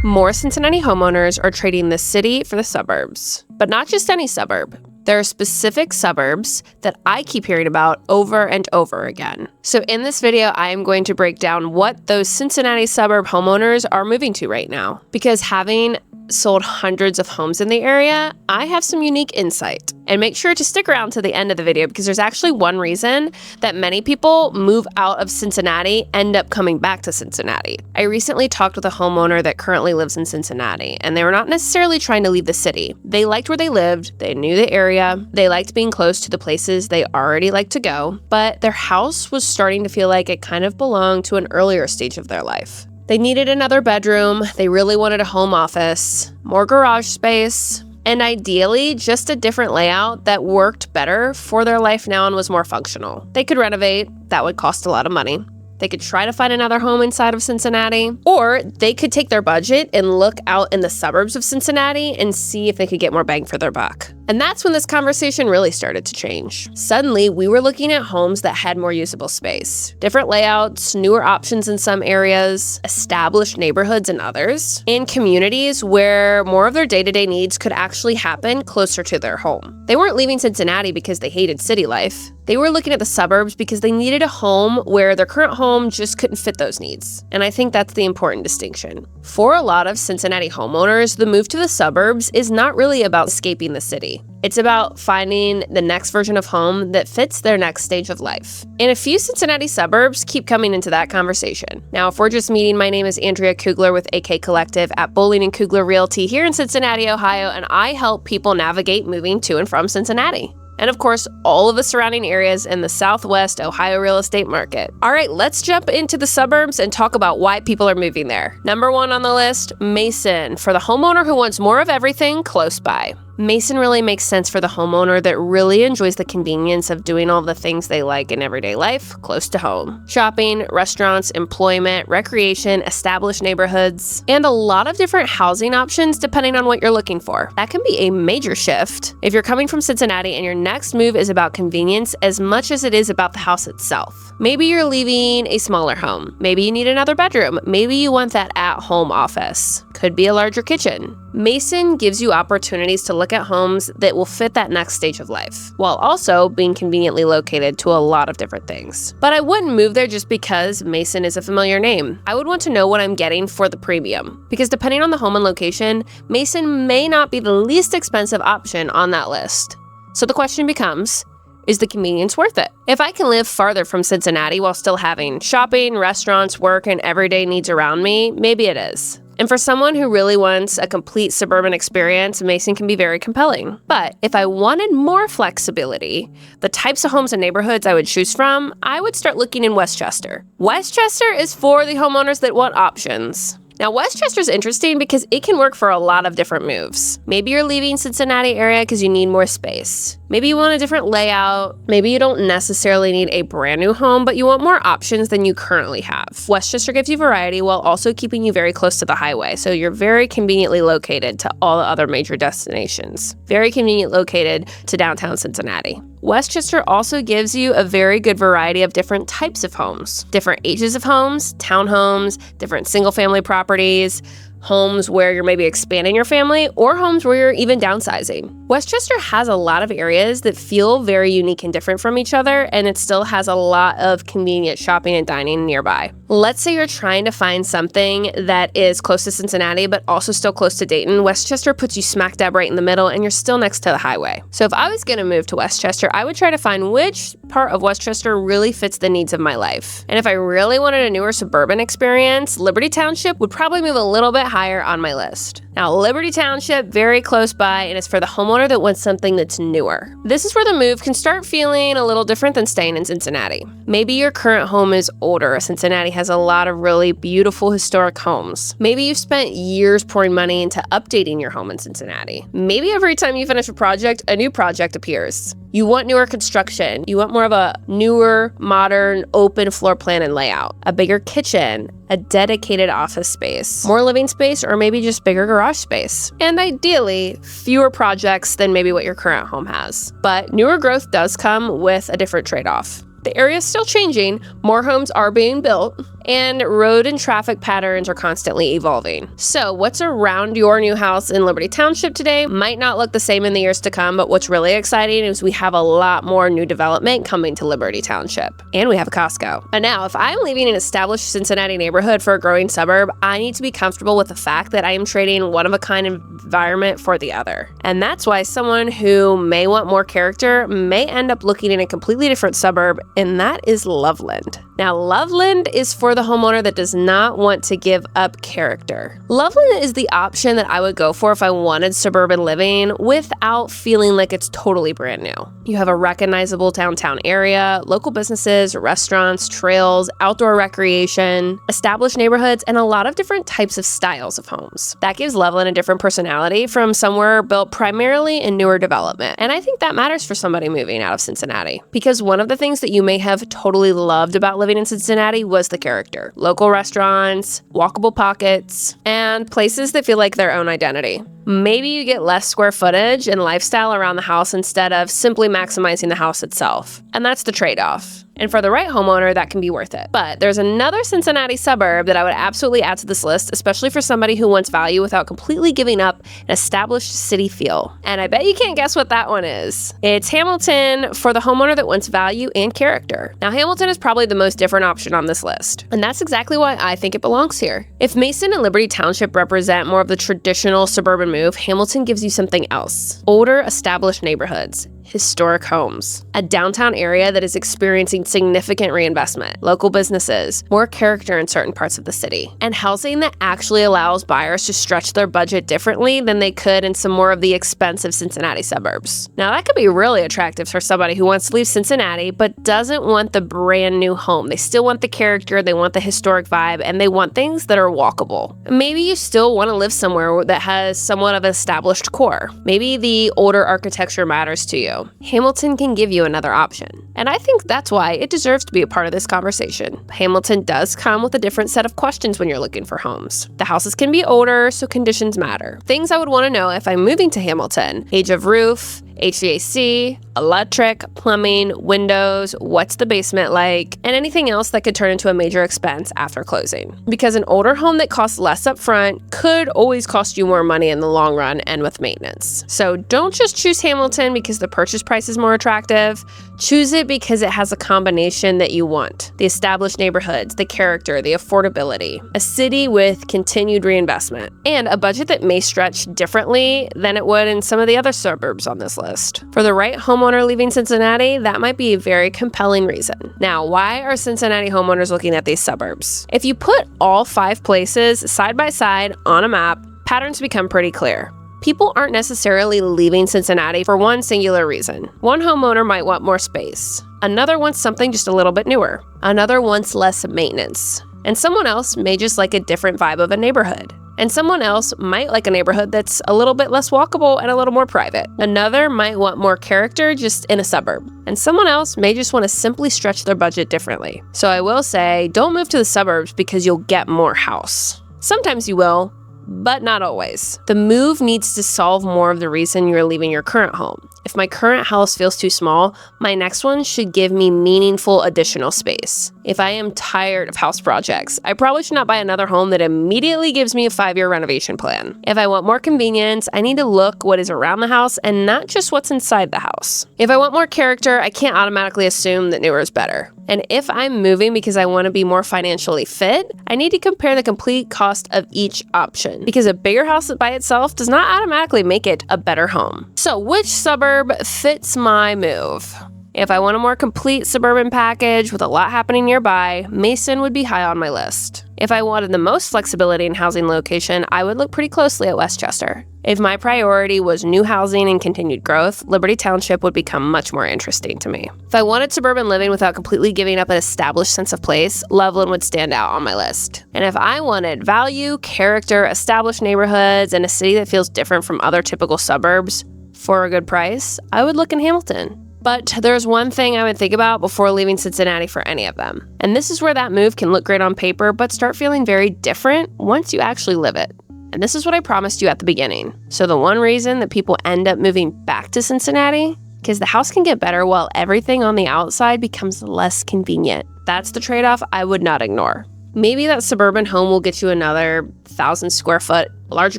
More Cincinnati homeowners are trading the city for the suburbs, but not just any suburb. There are specific suburbs that I keep hearing about over and over again. So in this video, I am going to break down what those Cincinnati suburb homeowners are moving to right now. Because having sold hundreds of homes in the area, I have some unique insight. And make sure to stick around to the end of the video because there's actually one reason that many people move out of Cincinnati end up coming back to Cincinnati. I recently talked with a homeowner that currently lives in Cincinnati, and they were not necessarily trying to leave the city. They liked where they lived, they knew the area, they liked being close to the places they already like to go, but their house was starting to feel like it kind of belonged to an earlier stage of their life. They needed another bedroom, they really wanted a home office, more garage space, and ideally just a different layout that worked better for their life now and was more functional. They could renovate, that would cost a lot of money. They could try to find another home inside of Cincinnati, or they could take their budget and look out in the suburbs of Cincinnati and see if they could get more bang for their buck. And that's when this conversation really started to change. Suddenly, we were looking at homes that had more usable space, different layouts, newer options in some areas, established neighborhoods in others, and communities where more of their day-to-day needs could actually happen closer to their home. They weren't leaving Cincinnati because they hated city life. They were looking at the suburbs because they needed a home where their current home just couldn't fit those needs. And I think that's the important distinction. For a lot of Cincinnati homeowners, the move to the suburbs is not really about escaping the city. It's about finding the next version of home that fits their next stage of life. And a few Cincinnati suburbs keep coming into that conversation. Now, if we're just meeting, my name is Andrea Kugler with AK Collective at Bowling & Kugler Realty here in Cincinnati, Ohio, and I help people navigate moving to and from Cincinnati. And of course, all of the surrounding areas in the Southwest Ohio real estate market. All right, let's jump into the suburbs and talk about why people are moving there. Number one on the list, Mason, for the homeowner who wants more of everything close by. Mason really makes sense for the homeowner that really enjoys the convenience of doing all the things they like in everyday life close to home. Shopping, restaurants, employment, recreation, established neighborhoods, and a lot of different housing options depending on what you're looking for. That can be a major shift if you're coming from Cincinnati and your next move is about convenience as much as it is about the house itself. Maybe you're leaving a smaller home. Maybe you need another bedroom. Maybe you want that at-home office. Could be a larger kitchen. Mason gives you opportunities to look at homes that will fit that next stage of life, while also being conveniently located to a lot of different things. But I wouldn't move there just because Mason is a familiar name. I would want to know what I'm getting for the premium, because depending on the home and location, Mason may not be the least expensive option on that list. So the question becomes, is the convenience worth it? If I can live farther from Cincinnati while still having shopping, restaurants, work, and everyday needs around me, maybe it is. And for someone who really wants a complete suburban experience, Mason can be very compelling. But if I wanted more flexibility, the types of homes and neighborhoods I would choose from, I would start looking in Westchester. Westchester is for the homeowners that want options. Now, Westchester is interesting because it can work for a lot of different moves. Maybe you're leaving Cincinnati area because you need more space. Maybe you want a different layout. Maybe you don't necessarily need a brand new home, but you want more options than you currently have. Westchester gives you variety while also keeping you very close to the highway, so you're very conveniently located to all the other major destinations. Very convenient located to downtown Cincinnati. Westchester also gives you a very good variety of different types of homes, different ages of homes, townhomes, different single-family properties, homes where you're maybe expanding your family, or homes where you're even downsizing. Westchester has a lot of areas that feel very unique and different from each other, and it still has a lot of convenient shopping and dining nearby. Let's say you're trying to find something that is close to Cincinnati, but also still close to Dayton. Westchester puts you smack dab right in the middle, and you're still next to the highway. So if I was going to move to Westchester, I would try to find which part of Westchester really fits the needs of my life. And if I really wanted a newer suburban experience, Liberty Township would probably move a little bit higher on my list. Now, Liberty Township, very close by, and it's for the homeowner that wants something that's newer. This is where the move can start feeling a little different than staying in Cincinnati. Maybe your current home is older. Cincinnati has a lot of really beautiful historic homes. Maybe you've spent years pouring money into updating your home in Cincinnati. Maybe every time you finish a project, a new project appears. You want newer construction. You want more of a newer, modern, open floor plan and layout. A bigger kitchen, a dedicated office space, more living space, or maybe just bigger garage space. And ideally, fewer projects than maybe what your current home has. But newer growth does come with a different trade-off. The area is still changing, more homes are being built, and road and traffic patterns are constantly evolving. So what's around your new house in Liberty Township today might not look the same in the years to come, but what's really exciting is we have a lot more new development coming to Liberty Township. And we have a Costco. And now, if I'm leaving an established Cincinnati neighborhood for a growing suburb, I need to be comfortable with the fact that I am trading one-of-a-kind environment for the other. And that's why someone who may want more character may end up looking in a completely different suburb, and that is Loveland. Now, Loveland is for the homeowner that does not want to give up character. Loveland is the option that I would go for if I wanted suburban living without feeling like it's totally brand new. You have a recognizable downtown area, local businesses, restaurants, trails, outdoor recreation, established neighborhoods, and a lot of different types of styles of homes. That gives Loveland a different personality from somewhere built primarily in newer development. And I think that matters for somebody moving out of Cincinnati, because one of the things that you may have totally loved about living in Cincinnati was the character. Local restaurants, walkable pockets, and places that feel like their own identity. Maybe you get less square footage and lifestyle around the house instead of simply maximizing the house itself. And that's the trade-off. And for the right homeowner, that can be worth it. But there's another Cincinnati suburb that I would absolutely add to this list, especially for somebody who wants value without completely giving up an established city feel. And I bet you can't guess what that one is. It's Hamilton for the homeowner that wants value and character. Now, Hamilton is probably the most different option on this list. And that's exactly why I think it belongs here. If Mason and Liberty Township represent more of the traditional suburban move, Hamilton gives you something else. Older, established neighborhoods. Historic homes, a downtown area that is experiencing significant reinvestment, local businesses, more character in certain parts of the city, and housing that actually allows buyers to stretch their budget differently than they could in some more of the expensive Cincinnati suburbs. Now, that could be really attractive for somebody who wants to leave Cincinnati but doesn't want the brand new home. They still want the character, they want the historic vibe, and they want things that are walkable. Maybe you still want to live somewhere that has somewhat of an established core. Maybe the older architecture matters to you. Hamilton can give you another option. And I think that's why it deserves to be a part of this conversation. Hamilton does come with a different set of questions when you're looking for homes. The houses can be older, so conditions matter. Things I would want to know if I'm moving to Hamilton: age of roof, HVAC, electric, plumbing, windows, what's the basement like, and anything else that could turn into a major expense after closing. Because an older home that costs less up front could always cost you more money in the long run and with maintenance. So don't just choose Hamilton because the purchase price is more attractive. Choose it because it has a combination that you want: the established neighborhoods, the character, the affordability, a city with continued reinvestment, and a budget that may stretch differently than it would in some of the other suburbs on this list. For the right homeowner leaving Cincinnati, that might be a very compelling reason. Now, why are Cincinnati homeowners looking at these suburbs? If you put all 5 places side by side on a map, patterns become pretty clear. People aren't necessarily leaving Cincinnati for one singular reason. One homeowner might want more space. Another wants something just a little bit newer. Another wants less maintenance. And someone else may just like a different vibe of a neighborhood. And someone else might like a neighborhood that's a little bit less walkable and a little more private. Another might want more character just in a suburb. And someone else may just want to simply stretch their budget differently. So I will say, don't move to the suburbs because you'll get more house. Sometimes you will, but not always. The move needs to solve more of the reason you're leaving your current home. If my current house feels too small, my next one should give me meaningful additional space. If I am tired of house projects, I probably should not buy another home that immediately gives me a 5-year renovation plan. If I want more convenience, I need to look what is around the house and not just what's inside the house. If I want more character, I can't automatically assume that newer is better. And if I'm moving because I want to be more financially fit, I need to compare the complete cost of each option, because a bigger house by itself does not automatically make it a better home. So which suburb fits my move? If I want a more complete suburban package with a lot happening nearby, Mason would be high on my list. If I wanted the most flexibility in housing location, I would look pretty closely at Westchester. If my priority was new housing and continued growth, Liberty Township would become much more interesting to me. If I wanted suburban living without completely giving up an established sense of place, Loveland would stand out on my list. And if I wanted value, character, established neighborhoods, and a city that feels different from other typical suburbs for a good price, I would look in Hamilton. But there's one thing I would think about before leaving Cincinnati for any of them. And this is where that move can look great on paper, but start feeling very different once you actually live it. And this is what I promised you at the beginning. So the one reason that people end up moving back to Cincinnati, because the house can get better while everything on the outside becomes less convenient. That's the trade-off I would not ignore. Maybe that suburban home will get you another 1,000 square foot, larger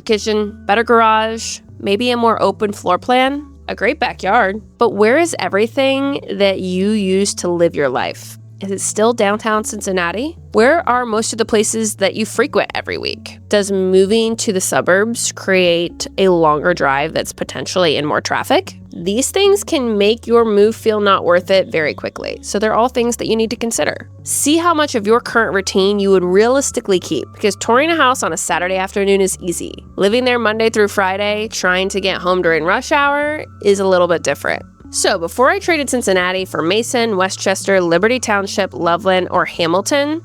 kitchen, better garage, maybe a more open floor plan, a great backyard. But where is everything that you use to live your life? Is it still downtown Cincinnati? Where are most of the places that you frequent every week? Does moving to the suburbs create a longer drive that's potentially in more traffic? These things can make your move feel not worth it very quickly, so they're all things that you need to consider. See how much of your current routine you would realistically keep, because touring a house on a Saturday afternoon is easy. Living there Monday through Friday, trying to get home during rush hour, is a little bit different. So before I traded Cincinnati for Mason, Westchester, Liberty Township, Loveland, or Hamilton,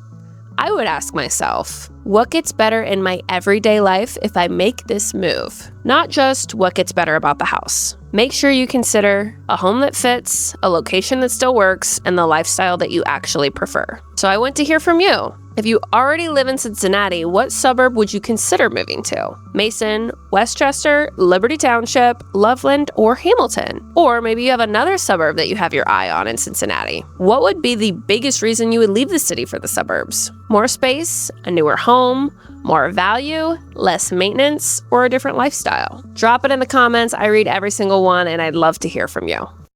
I would ask myself, what gets better in my everyday life if I make this move? Not just what gets better about the house. Make sure you consider a home that fits, a location that still works, and the lifestyle that you actually prefer. So I want to hear from you. If you already live in Cincinnati, what suburb would you consider moving to? Mason, Westchester, Liberty Township, Loveland, or Hamilton? Or maybe you have another suburb that you have your eye on in Cincinnati. What would be the biggest reason you would leave the city for the suburbs? More space, a newer home, more value, less maintenance, or a different lifestyle? Drop it in the comments. I read every single one, and I'd love to hear from you.